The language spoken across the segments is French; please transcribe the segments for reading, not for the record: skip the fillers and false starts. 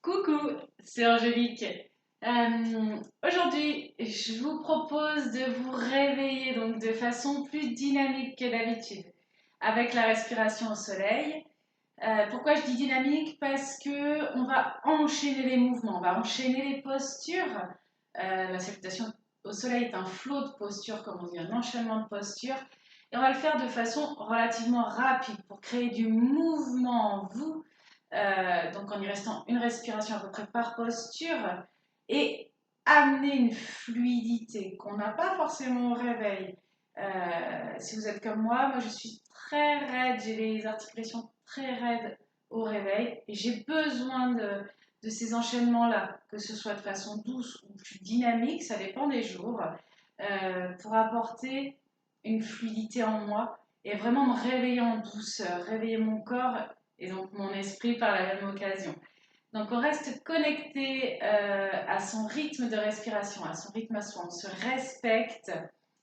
Coucou, c'est Angélique. Aujourd'hui, je vous propose de vous réveiller donc de façon plus dynamique que d'habitude avec la respiration au soleil. Pourquoi je dis dynamique? Parce que on va enchaîner les mouvements, on va enchaîner les postures. La salutation au soleil est un flot de postures, comme on dit, un enchaînement de postures. Et on va le faire de façon relativement rapide pour créer du mouvement en vous, donc en y restant une respiration à peu près par posture, et amener une fluidité qu'on n'a pas forcément au réveil. Si vous êtes comme moi je suis très raide, j'ai les articulations très raides au réveil, et j'ai besoin de ces enchaînements-là, que ce soit de façon douce ou plus dynamique, ça dépend des jours, pour apporter une fluidité en moi et vraiment me réveiller en douceur, réveiller mon corps et donc mon esprit par la même occasion. Donc on reste connecté à son rythme de respiration, à son rythme à soi. On se respecte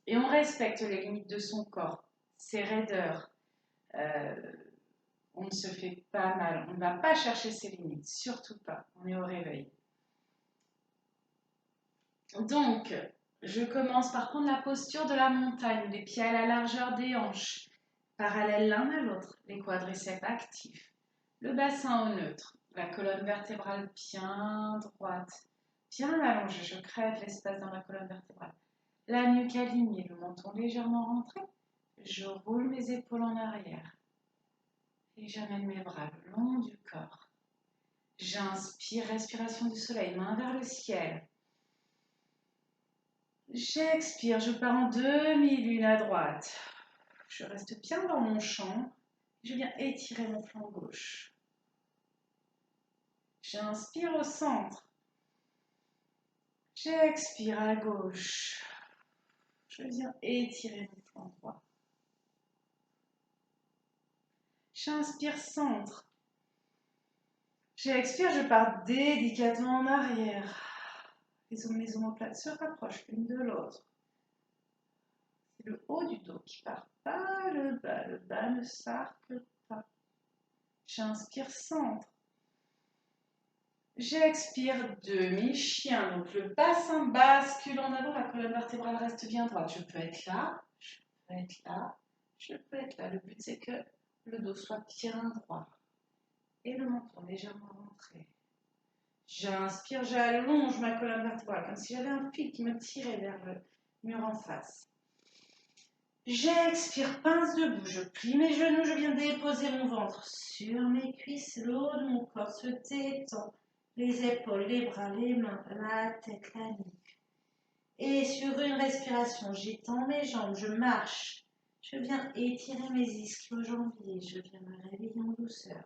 et on respecte les limites de son corps, ses raideurs. Euh, on ne se fait pas mal, on ne va pas chercher ses limites, surtout pas. On est au réveil. Donc, je commence par prendre la posture de la montagne, les pieds à la largeur des hanches, parallèles l'un à l'autre, les quadriceps actifs, le bassin au neutre, la colonne vertébrale bien droite, bien allongée, je crève l'espace dans ma colonne vertébrale, la nuque alignée, le menton légèrement rentré, je roule mes épaules en arrière et j'amène mes bras le long du corps. J'inspire, respiration du soleil, main vers le ciel. J'expire, je pars en demi-lune à droite. Je reste bien dans mon champ. Je viens étirer mon flanc gauche. J'inspire au centre. J'expire à gauche. Je viens étirer mon flanc droit. J'inspire centre. J'expire, je pars délicatement en arrière. Les omoplates se rapprochent l'une de l'autre. C'est le haut du dos qui part, pas le bas. Le bas ne s'arque pas. J'inspire centre. J'expire demi-chien, donc le bassin bascule en avant, la colonne vertébrale reste bien droite. Je peux être là, je peux être là, je peux être là. Le but c'est que le dos soit bien droit et le menton légèrement rentré. J'inspire, j'allonge ma colonne vertébrale comme si j'avais un fil qui me tirait vers le mur en face. J'expire, pince debout, je plie mes genoux, je viens déposer mon ventre sur mes cuisses, le haut de mon corps se détend. Les épaules, les bras, les mains, la tête, la nuque. Et sur une respiration, j'étends mes jambes, je marche. Je viens étirer mes ischio-jambiers, je viens me réveiller en douceur.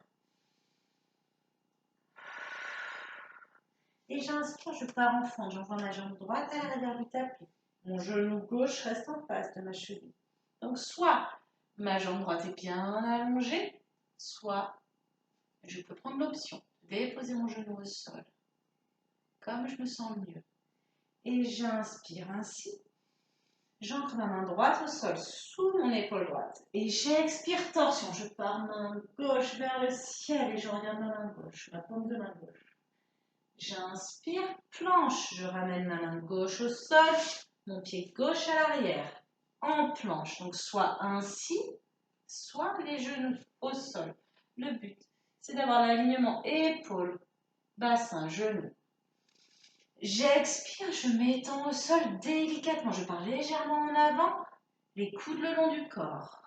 Et j'inspire, je pars en fond, j'envoie ma jambe droite à l'arrière du tapis. Mon genou gauche reste en face de ma cheville. Donc soit ma jambe droite est bien allongée, soit je peux prendre l'option de déposer mon genou au sol, comme je me sens mieux. Et j'inspire ainsi. J'ancre ma main droite au sol sous mon épaule droite. Et j'expire torsion. Je pars main gauche vers le ciel et je regarde ma main gauche, ma paume de main gauche. J'inspire, planche. Je ramène ma main gauche au sol, mon pied gauche à l'arrière, en planche. Donc soit ainsi, soit les genoux au sol. Le but, c'est d'avoir l'alignement épaule, bassin, genou. J'expire, je m'étends au sol délicatement. Je pars légèrement en avant, les coudes le long du corps.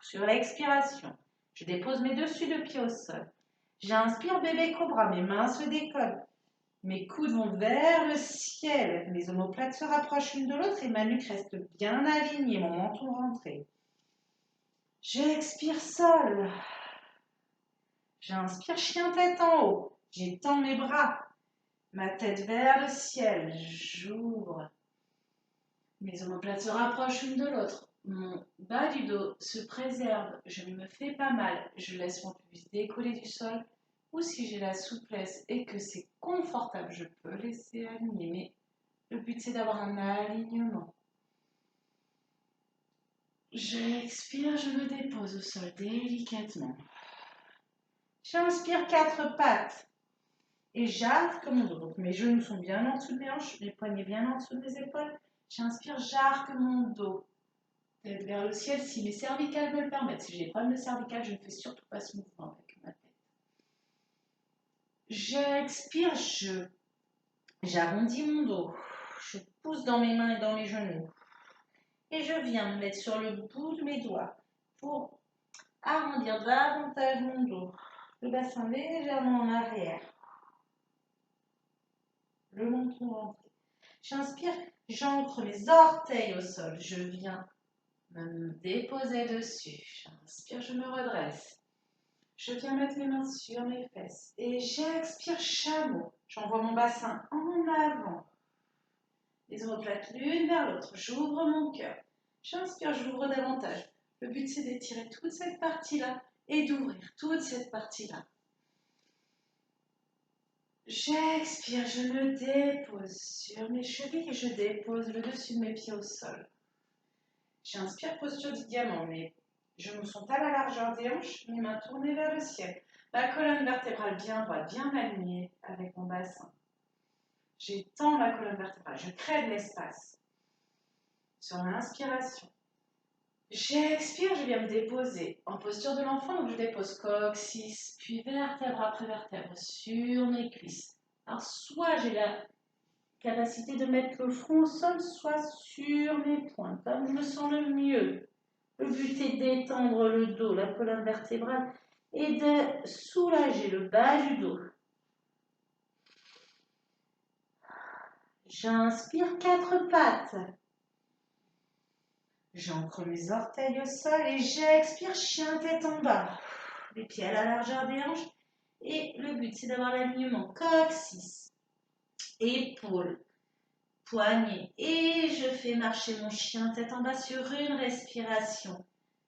Sur l'expiration, je dépose mes dessus de pieds au sol. J'inspire, bébé cobra, mes mains se décollent. Mes coudes vont vers le ciel. Mes omoplates se rapprochent l'une de l'autre et ma nuque reste bien alignée, mon menton rentré. J'expire, sol. J'inspire, chien tête en haut. J'étends mes bras. Ma tête vers le ciel, j'ouvre. Mes omoplates se rapprochent l'une de l'autre. Mon bas du dos se préserve. Je ne me fais pas mal. Je laisse mon pubis décoller du sol. Ou si j'ai la souplesse et que c'est confortable, je peux laisser aligner. Mais le but, c'est d'avoir un alignement. J'expire, je me dépose au sol délicatement. J'inspire, quatre pattes. Et j'arque mon dos. Donc mes genoux sont bien en dessous de mes hanches, mes poignets bien en dessous de mes épaules. J'inspire, j'arque mon dos tête vers le ciel si mes cervicales me le permettent. Si j'ai des problèmes de cervicales, je ne fais surtout pas ce mouvement avec ma tête. J'expire, j'arrondis mon dos. Je pousse dans mes mains et dans mes genoux. Et je viens me mettre sur le bout de mes doigts pour arrondir davantage mon dos. Le bassin légèrement en arrière. Le menton rentré. J'inspire, j'ancre mes orteils au sol. Je viens me déposer dessus. J'inspire, je me redresse. Je viens mettre mes mains sur mes fesses. Et j'expire, chameau. J'envoie mon bassin en avant. Les omoplates l'une vers l'autre. J'ouvre mon cœur. J'inspire, j'ouvre davantage. Le but, c'est d'étirer toute cette partie-là et d'ouvrir toute cette partie-là. J'expire, je me dépose sur mes chevilles et je dépose le dessus de mes pieds au sol. J'inspire, posture du diamant. Mes genoux sont à la largeur des hanches, mes mains tournées vers le ciel. Ma colonne vertébrale bien droite, bien alignée avec mon bassin. J'étends ma colonne vertébrale, je crée de l'espace. Sur l'inspiration. J'expire, je viens me déposer en posture de l'enfant, donc je dépose coccyx, puis vertèbre après vertèbre sur mes cuisses. Alors soit j'ai la capacité de mettre le front au sol, soit sur mes poings, comme je me sens le mieux. Le but est d'étendre le dos, la colonne vertébrale, et de soulager le bas du dos. J'inspire 4 pattes. J'ancre mes orteils au sol et j'expire, chien tête en bas. Les pieds à la largeur des hanches. Et le but, c'est d'avoir l'alignement coccyx, épaules, poignets. Et je fais marcher mon chien tête en bas sur une respiration.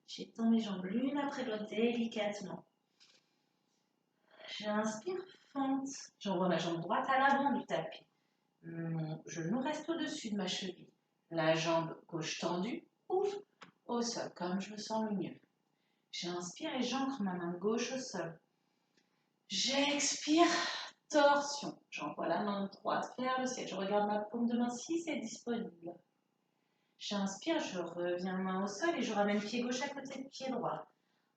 J'étends mes jambes l'une après l'autre délicatement. J'inspire, fente. J'envoie ma jambe droite à l'avant du tapis. Mon genou reste au-dessus de ma cheville. La jambe gauche tendue, ouvre au sol, comme je me sens le mieux. J'inspire et j'ancre ma main gauche au sol. J'expire, torsion. J'envoie la main droite vers le ciel. Je regarde ma paume de main si c'est disponible. J'inspire, je reviens main au sol et je ramène pied gauche à côté de pied droit.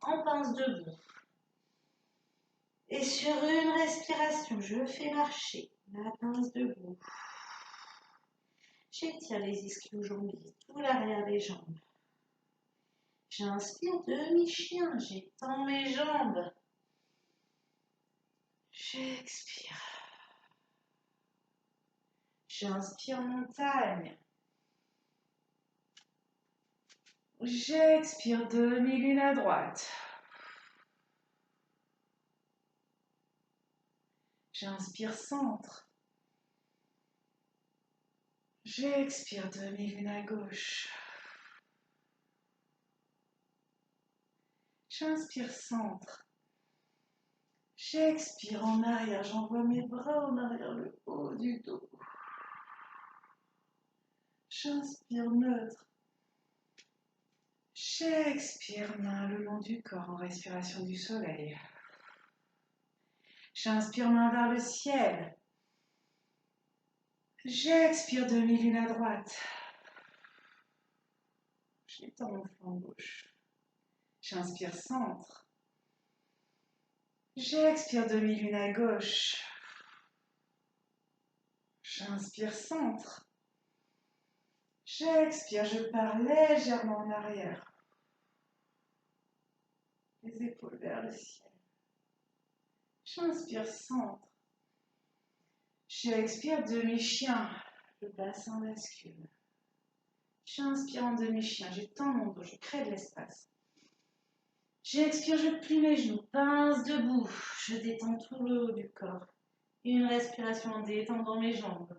En pince debout. Et sur une respiration, je fais marcher la pince debout. J'étire les ischio-jambiers, tout l'arrière des jambes. J'inspire demi-chien, j'étends mes jambes. J'expire. J'inspire montagne. J'expire demi-lune à droite. J'inspire centre. J'expire demi-lune à gauche. J'inspire centre. J'expire en arrière. J'envoie mes bras en arrière, le haut du dos. J'inspire neutre. J'expire main le long du corps en respiration du soleil. J'inspire main vers le ciel. J'expire demi-lune à droite. J'étends mon flanc gauche. J'inspire centre. J'expire demi-lune à gauche. J'inspire centre. J'expire, je pars légèrement en arrière. Les épaules vers le ciel. J'inspire centre. J'expire demi-chien. Le bassin bascule. J'inspire en demi-chien. J'étends mon dos. Je crée de l'espace. J'expire, je plie mes genoux. Pince debout. Je détends tout le haut du corps. Une respiration en détendant mes jambes.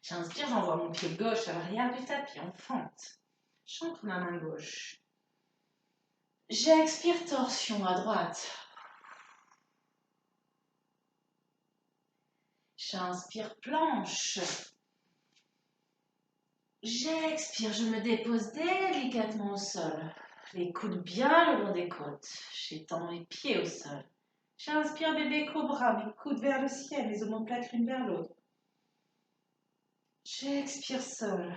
J'inspire, j'envoie mon pied gauche à l'arrière du tapis en fente. J'ancre ma main gauche. J'expire, torsion à droite. J'inspire, planche. J'expire, je me dépose délicatement au sol. Les coudes bien le long des côtes. J'étends mes pieds au sol. J'inspire bébé cobra, mes coudes vers le ciel, mes omoplates l'une vers l'autre. J'expire sol.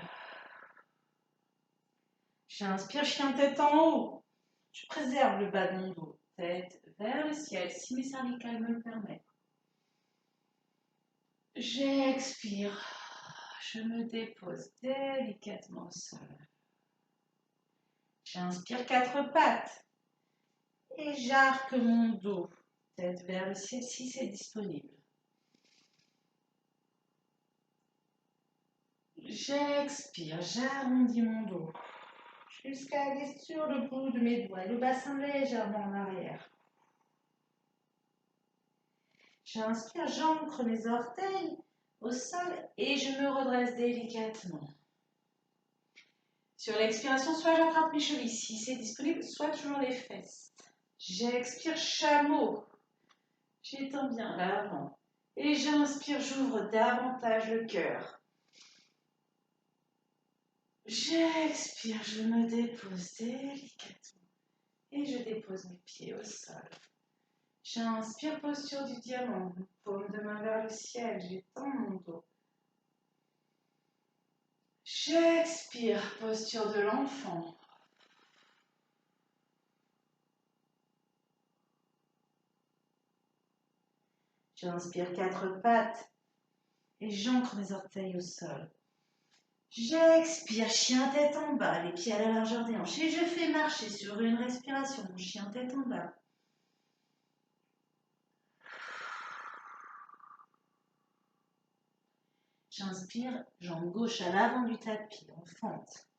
J'inspire chien tête en haut. Je préserve le bas de mon dos. Tête vers le ciel, si mes cervicales me le permettent. J'expire. Je me dépose délicatement au sol. J'inspire 4 pattes. Et j'arque mon dos. Tête vers le ciel si c'est disponible. J'expire, j'arrondis mon dos. Jusqu'à aller sur le bout de mes doigts, le bassin légèrement en arrière. J'inspire, j'ancre mes orteils au sol et je me redresse délicatement. Sur l'expiration, soit j'attrape mes chevilles si c'est disponible, soit toujours les fesses. J'expire, chameau. J'étends bien l'avant. Et j'inspire, j'ouvre davantage le cœur. J'expire, je me dépose délicatement. Et je dépose mes pieds au sol. J'inspire, posture du diamant, paume de main vers le ciel, j'étends mon dos. J'expire, posture de l'enfant. J'inspire 4 pattes et j'ancre mes orteils au sol. J'expire, chien tête en bas, les pieds à la largeur des hanches et je fais marcher sur une respiration, mon chien tête en bas. J'inspire, jambe gauche à l'avant du tapis, en fente.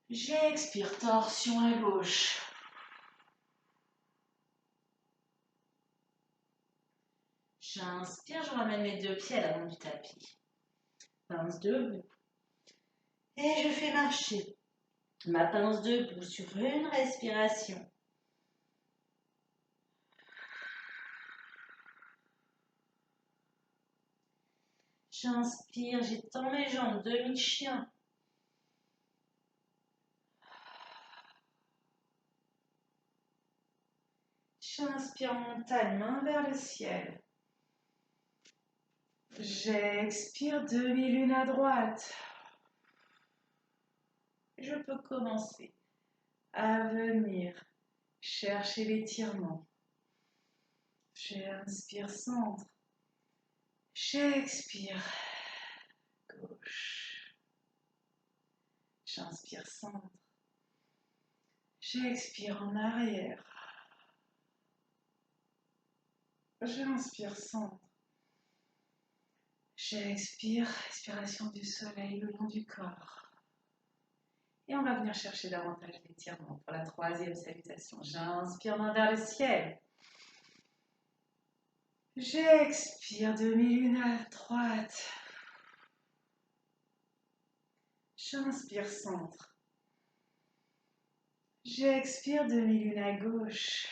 J'expire, torsion à gauche. J'inspire, je ramène mes 2 pieds à l'avant du tapis. Pince debout. Et je fais marcher ma pince debout sur une respiration. J'inspire, j'étends mes jambes, demi-chien. J'inspire, montagne, main vers le ciel. J'expire, demi-lune à droite. Je peux commencer à venir chercher l'étirement. J'inspire, centre. J'expire, gauche. J'inspire, centre. J'expire en arrière. J'inspire, centre. J'expire, respiration du soleil le long du corps. Et on va venir chercher davantage d'étirement pour la 3e salutation. J'inspire, main vers le ciel. J'expire, demi-lune à droite. J'inspire, centre. J'expire, demi-lune à gauche.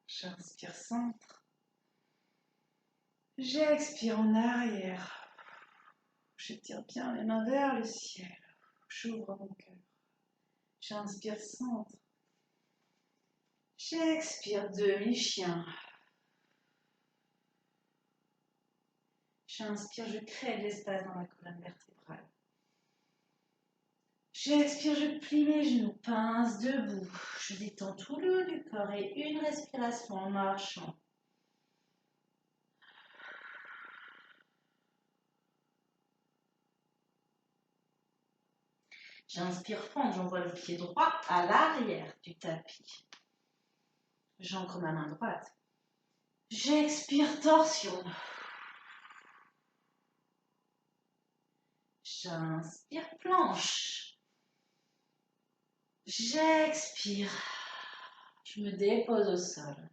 J'inspire, centre. J'expire en arrière. J'étire bien les mains vers le ciel. J'ouvre mon cœur. J'inspire, centre. J'expire, demi-chien. J'inspire, je crée de l'espace dans la colonne vertébrale. J'expire, je plie mes genoux, pince debout. Je détends tout le haut du corps et une respiration en marchant. J'inspire, fente, j'envoie le pied droit à l'arrière du tapis. J'ancre ma main droite. J'expire, torsion. J'inspire, planche. J'expire. Je me dépose au sol.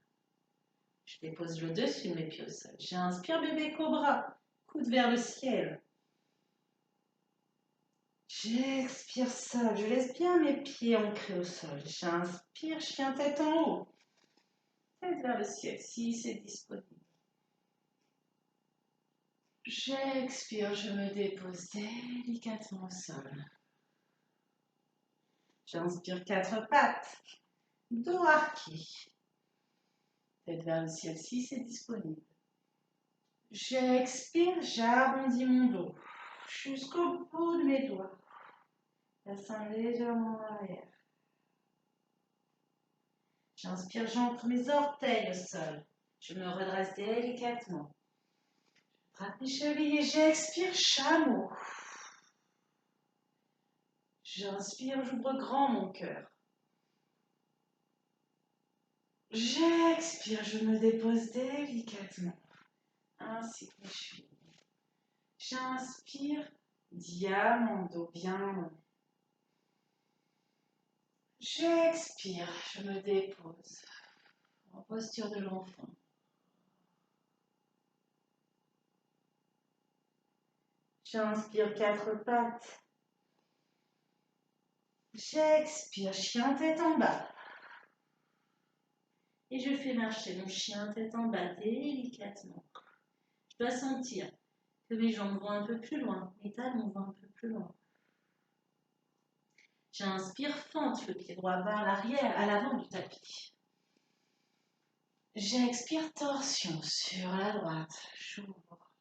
Je dépose le dessus de mes pieds au sol. J'inspire, bébé cobra. Coude vers le ciel. J'expire, sol. Je laisse bien mes pieds ancrés au sol. J'inspire, chien tête en haut. Tête vers le ciel si c'est disponible. J'expire, je me dépose délicatement au sol. J'inspire 4 pattes. Dos arqué. Tête vers le ciel si c'est disponible. J'expire, j'arrondis mon dos jusqu'au bout de mes doigts. Bassin légèrement en arrière. J'inspire, j'ancre mes orteils au sol. Je me redresse délicatement. Je frappe mes chevilles et j'expire, chameau. J'inspire, j'ouvre grand mon cœur. J'expire, je me dépose délicatement, ainsi que mes chevilles. J'inspire, diamant, dos bien long. J'expire, je me dépose en posture de l'enfant. J'inspire 4 pattes. J'expire, chien tête en bas. Et je fais marcher mon chien tête en bas délicatement. Je dois sentir que mes jambes vont un peu plus loin, mes talons vont un peu plus loin. J'inspire, fente le pied droit vers l'arrière, à l'avant du tapis. J'expire, torsion sur la droite. J'ouvre.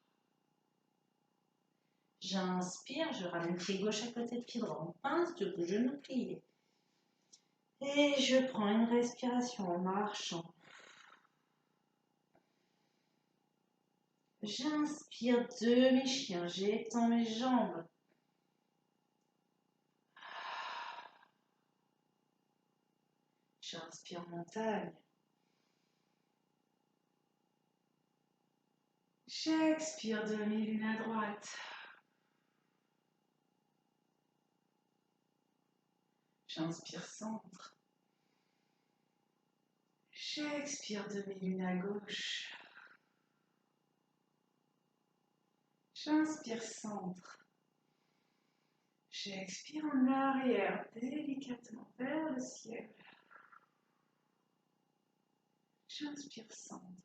J'inspire, je ramène pied gauche à côté de pied droit. Pince debout, genou plié. Et je prends une respiration en marchant. J'inspire, demi-chien, j'étends mes jambes. J'inspire, montagne. J'expire, demi-lune à droite. J'inspire, centre. J'expire, demi-lune à gauche. J'inspire, centre. J'expire en arrière, délicatement vers le ciel. J'inspire, centre.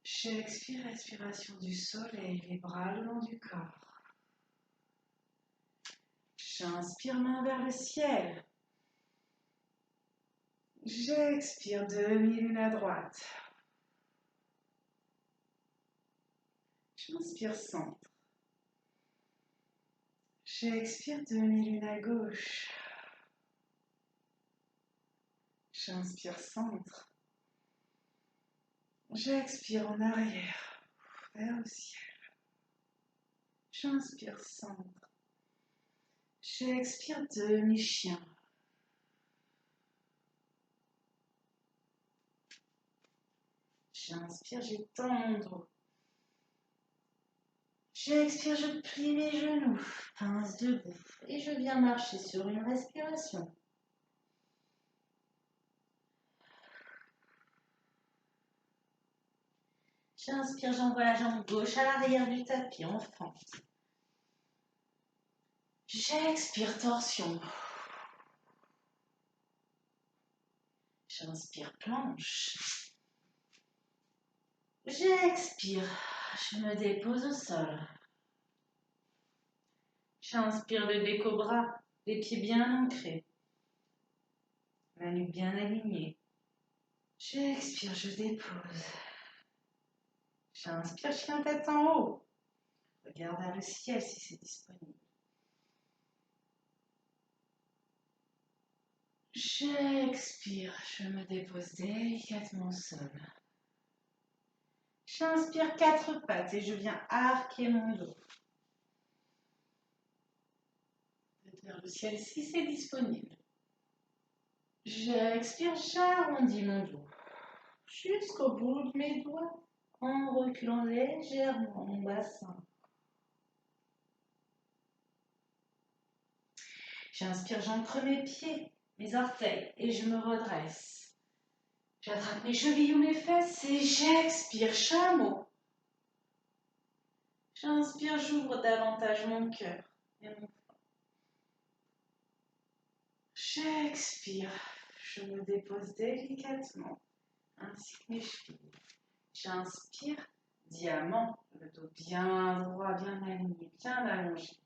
J'expire, respiration du soleil, les bras le long du corps. J'inspire, main vers le ciel. J'expire, demi-lune à droite. J'inspire, centre. J'expire, demi-lune à gauche. J'inspire, centre. J'expire en arrière, vers le ciel. J'inspire, centre. J'expire, demi-chien. J'inspire, j'étends mon dos. J'expire, je plie mes genoux, pince debout, et je viens marcher sur une respiration. J'inspire, j'envoie la jambe gauche à l'arrière du tapis en fente. J'expire, torsion. J'inspire, planche. J'expire, je me dépose au sol. J'inspire, bébé cobra, les pieds bien ancrés, la nuque bien alignée. J'expire, je dépose. J'inspire, chien tête en haut. Regarde vers le ciel si c'est disponible. J'expire, je me dépose délicatement au sol. J'inspire 4 pattes et je viens arquer mon dos. Vers le ciel si c'est disponible. J'expire, j'arrondis mon dos jusqu'au bout de mes doigts en reculant légèrement mon bassin. J'inspire, j'ancre mes pieds, mes orteils et je me redresse. J'attrape mes chevilles ou mes fesses et j'expire, chameau. J'inspire, j'ouvre davantage mon cœur et mon flanc. J'expire, je me dépose délicatement, ainsi que mes chevilles. J'inspire, diamant, le dos bien droit, bien aligné, bien allongé.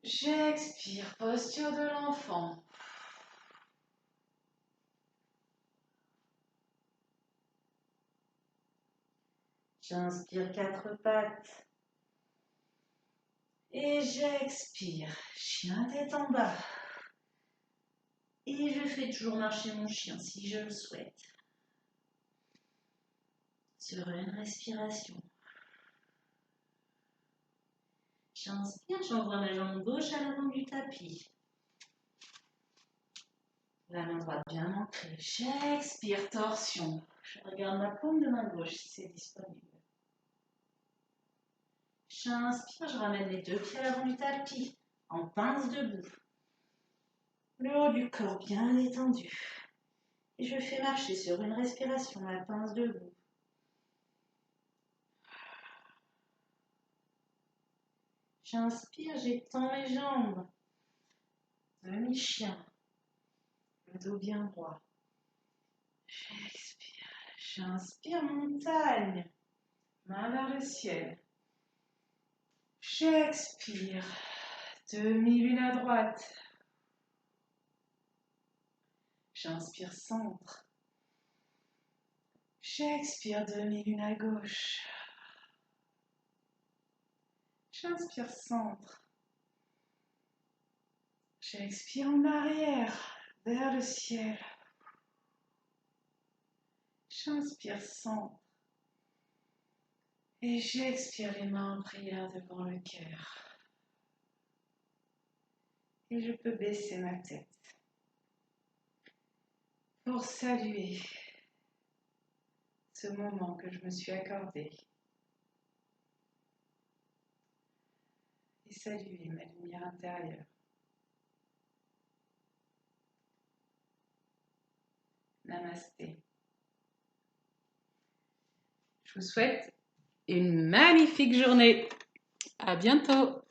J'expire, posture de l'enfant. J'inspire quatre pattes. Et j'expire, chien tête en bas. Et je fais toujours marcher mon chien si je le souhaite. Sur une respiration. J'inspire, j'envoie ma jambe gauche à l'avant du tapis. La main droite bien ancrée. J'expire, torsion. Je regarde la paume de ma gauche si c'est disponible. J'inspire, je ramène les deux pieds à l'avant du tapis, en pince debout. Le haut du corps bien détendu. Et je fais marcher sur une respiration la pince debout. J'inspire, j'étends mes jambes. Demi-chien. Le dos bien droit. J'expire. J'inspire, montagne. Main vers le ciel. J'expire. Demi-lune à droite. J'inspire, centre. J'expire, demi-lune à gauche. J'inspire, centre. J'expire en arrière, vers le ciel. J'inspire, centre. Et j'expire les mains en prière devant le cœur. Et je peux baisser ma tête pour saluer ce moment que je me suis accordé. Et saluer ma lumière intérieure. Namasté. Je vous souhaite une magnifique journée. À bientôt.